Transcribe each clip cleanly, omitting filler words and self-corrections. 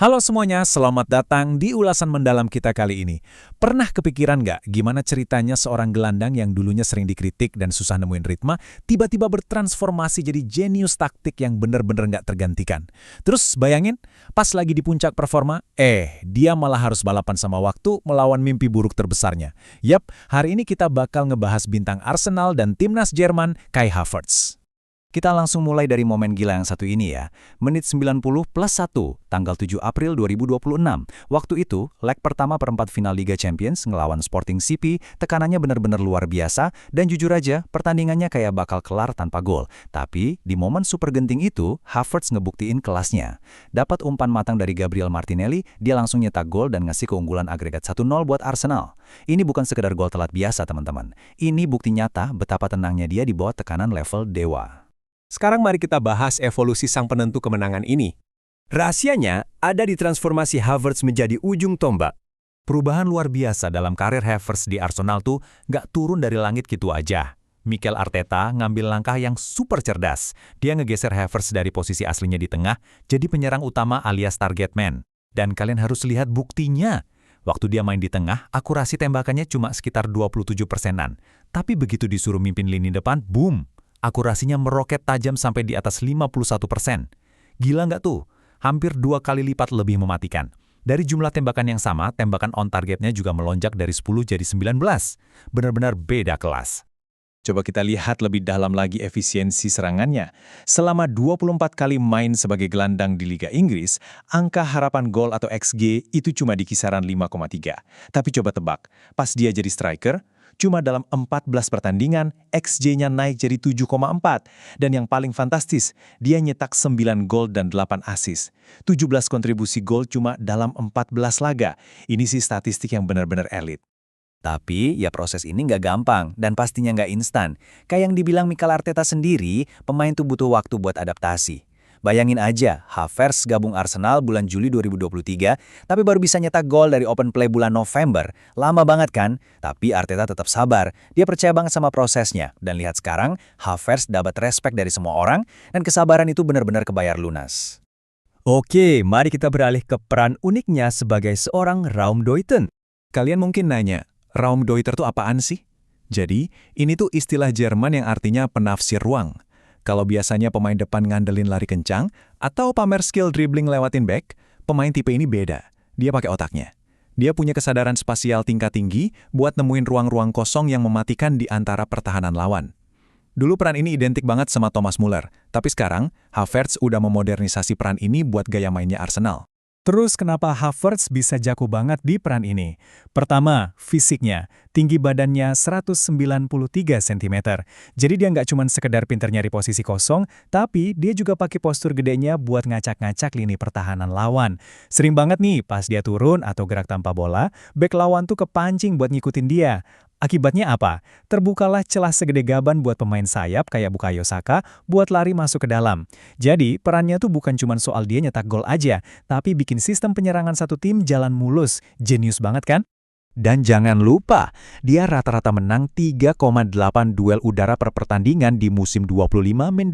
Halo semuanya, selamat datang di ulasan mendalam kita kali ini. Pernah kepikiran nggak gimana ceritanya seorang gelandang yang dulunya sering dikritik dan susah nemuin ritme, tiba-tiba bertransformasi jadi jenius taktik yang bener-bener nggak tergantikan. Terus bayangin, pas lagi di puncak performa, dia malah harus balapan sama waktu melawan mimpi buruk terbesarnya. Yap, hari ini kita bakal ngebahas bintang Arsenal dan timnas Jerman, Kai Havertz. Kita langsung mulai dari momen gila yang satu ini ya. Menit 90 plus 1, tanggal 7 April 2026. Waktu itu, leg pertama perempat final Liga Champions ngelawan Sporting CP, tekanannya benar-benar luar biasa, dan jujur aja, pertandingannya kayak bakal kelar tanpa gol. Tapi, di momen super genting itu, Havertz ngebuktiin kelasnya. Dapat umpan matang dari Gabriel Martinelli, dia langsung nyetak gol dan ngasih keunggulan agregat 1-0 buat Arsenal. Ini bukan sekedar gol telat biasa, teman-teman. Ini bukti nyata betapa tenangnya dia di bawah tekanan level dewa. Sekarang mari kita bahas evolusi sang penentu kemenangan ini. Rahasianya ada di transformasi Havertz menjadi ujung tombak. Perubahan luar biasa dalam karir Havertz di Arsenal tuh nggak turun dari langit gitu aja. Mikel Arteta ngambil langkah yang super cerdas. Dia ngegeser Havertz dari posisi aslinya di tengah, jadi penyerang utama alias target man. Dan kalian harus lihat buktinya. Waktu dia main di tengah, akurasi tembakannya cuma sekitar 27%-an. Tapi begitu disuruh mimpin lini depan, boom! Akurasinya meroket tajam sampai di atas 51%. Gila nggak tuh? Hampir 2 kali lipat lebih mematikan. Dari jumlah tembakan yang sama, tembakan on targetnya juga melonjak dari 10 jadi 19. Benar-benar beda kelas. Coba kita lihat lebih dalam lagi efisiensi serangannya. Selama 24 kali main sebagai gelandang di Liga Inggris, angka harapan gol atau XG itu cuma di kisaran 5,3. Tapi coba tebak, pas dia jadi striker, cuma dalam 14 pertandingan, XG-nya naik jadi 7,4. Dan yang paling fantastis, dia nyetak 9 gol dan 8 assist. 17 kontribusi gol cuma dalam 14 laga. Ini sih statistik yang benar-benar elit. Tapi, ya proses ini nggak gampang dan pastinya nggak instan. Kayak yang dibilang Mikel Arteta sendiri, pemain tuh butuh waktu buat adaptasi. Bayangin aja, Havertz gabung Arsenal bulan Juli 2023, tapi baru bisa nyetak gol dari open play bulan November. Lama banget kan? Tapi Arteta tetap sabar. Dia percaya banget sama prosesnya. Dan lihat sekarang, Havertz dapat respect dari semua orang, dan kesabaran itu benar-benar kebayar lunas. Oke, mari kita beralih ke peran uniknya sebagai seorang Raumdeuter. Kalian mungkin nanya, Raumdeuter itu apaan sih? Jadi, ini tuh istilah Jerman yang artinya penafsir ruang. Kalau biasanya pemain depan ngandelin lari kencang atau pamer skill dribbling lewatin back, pemain tipe ini beda. Dia pakai otaknya. Dia punya kesadaran spasial tingkat tinggi buat nemuin ruang-ruang kosong yang mematikan di antara pertahanan lawan. Dulu peran ini identik banget sama Thomas Muller, tapi sekarang Havertz udah memodernisasi peran ini buat gaya mainnya Arsenal. Terus kenapa Havertz bisa jago banget di peran ini? Pertama, fisiknya. Tinggi badannya 193 cm. Jadi dia nggak cuma sekedar pinter nyari posisi kosong, tapi dia juga pakai postur gedenya buat ngacak-ngacak lini pertahanan lawan. Sering banget nih pas dia turun atau gerak tanpa bola, bek lawan tuh kepancing buat ngikutin dia. Akibatnya apa? Terbukalah celah segede gaban buat pemain sayap kayak Bukayo Saka buat lari masuk ke dalam. Jadi, perannya tuh bukan cuma soal dia nyetak gol aja, tapi bikin sistem penyerangan satu tim jalan mulus. Jenius banget kan? Dan jangan lupa, dia rata-rata menang 3,8 duel udara per pertandingan di musim 25-26.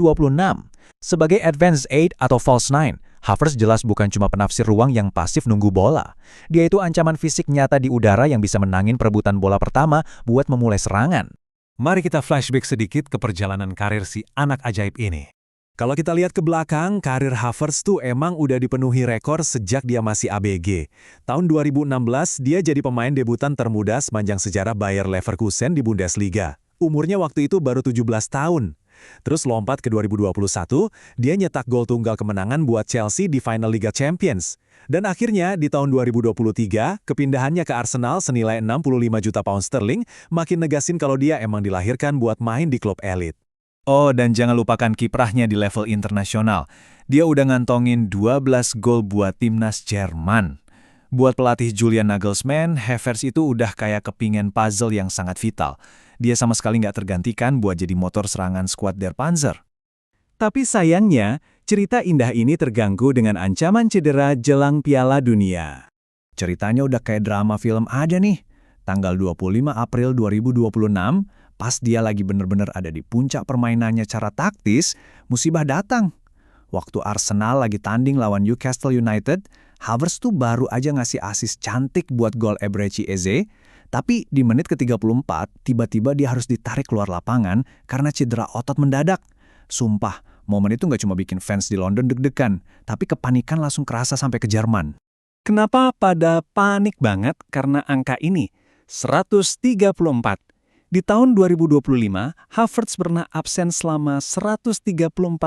Sebagai Advanced 8 atau False 9, Havertz jelas bukan cuma penafsir ruang yang pasif nunggu bola. Dia itu ancaman fisik nyata di udara yang bisa menangin perebutan bola pertama buat memulai serangan. Mari kita flashback sedikit ke perjalanan karir si anak ajaib ini. Kalau kita lihat ke belakang, karir Havertz tuh emang udah dipenuhi rekor sejak dia masih ABG. Tahun 2016, dia jadi pemain debutan termuda sepanjang sejarah Bayer Leverkusen di Bundesliga. Umurnya waktu itu baru 17 tahun. Terus lompat ke 2021, dia nyetak gol tunggal kemenangan buat Chelsea di final Liga Champions. Dan akhirnya di tahun 2023, kepindahannya ke Arsenal senilai 65 juta pound sterling makin negasin kalau dia emang dilahirkan buat main di klub elit. Oh, dan jangan lupakan kiprahnya di level internasional. Dia udah ngantongin 12 gol buat timnas Jerman. Buat pelatih Julian Nagelsmann, Havertz itu udah kayak kepingan puzzle yang sangat vital. Dia sama sekali nggak tergantikan buat jadi motor serangan skuad Der Panzer. Tapi sayangnya, cerita indah ini terganggu dengan ancaman cedera jelang Piala Dunia. Ceritanya udah kayak drama film aja nih. Tanggal 25 April 2026, pas dia lagi bener-bener ada di puncak permainannya secara taktis, musibah datang. Waktu Arsenal lagi tanding lawan Newcastle United, Havertz tuh baru aja ngasih asis cantik buat gol Eberechi Eze, tapi di menit ke-34, tiba-tiba dia harus ditarik keluar lapangan karena cedera otot mendadak. Sumpah, momen itu nggak cuma bikin fans di London deg-degan, tapi kepanikan langsung kerasa sampai ke Jerman. Kenapa pada panik banget karena angka ini? 134. Di tahun 2025, Havertz pernah absen selama 134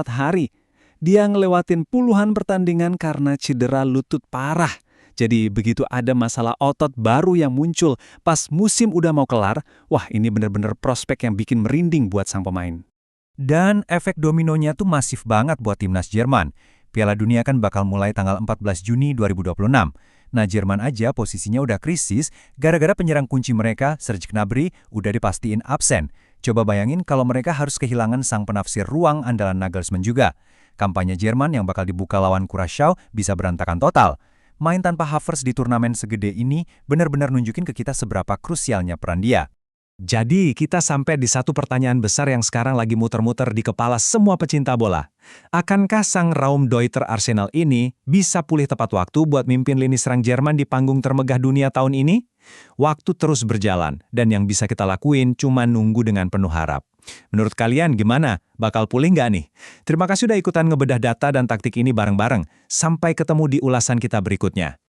hari. Dia ngelewatin puluhan pertandingan karena cedera lutut parah. Jadi begitu ada masalah otot baru yang muncul pas musim udah mau kelar, wah ini bener-bener prospek yang bikin merinding buat sang pemain. Dan efek dominonya tuh masif banget buat timnas Jerman. Piala Dunia kan bakal mulai tanggal 14 Juni 2026. Nah, Jerman aja posisinya udah krisis gara-gara penyerang kunci mereka, Serge Gnabry, udah dipastiin absen. Coba bayangin kalau mereka harus kehilangan sang penafsir ruang andalan Nagelsmann juga. Kampanye Jerman yang bakal dibuka lawan Curaçao bisa berantakan total. Main tanpa Havertz di turnamen segede ini benar-benar nunjukin ke kita seberapa krusialnya peran dia. Jadi, kita sampai di satu pertanyaan besar yang sekarang lagi muter-muter di kepala semua pecinta bola. Akankah sang Raumdeuter Arsenal ini bisa pulih tepat waktu buat mimpin lini serang Jerman di panggung termegah dunia tahun ini? Waktu terus berjalan, dan yang bisa kita lakuin cuma nunggu dengan penuh harap. Menurut kalian gimana? Bakal pulih nggak nih? Terima kasih udah ikutan ngebedah data dan taktik ini bareng-bareng. Sampai ketemu di ulasan kita berikutnya.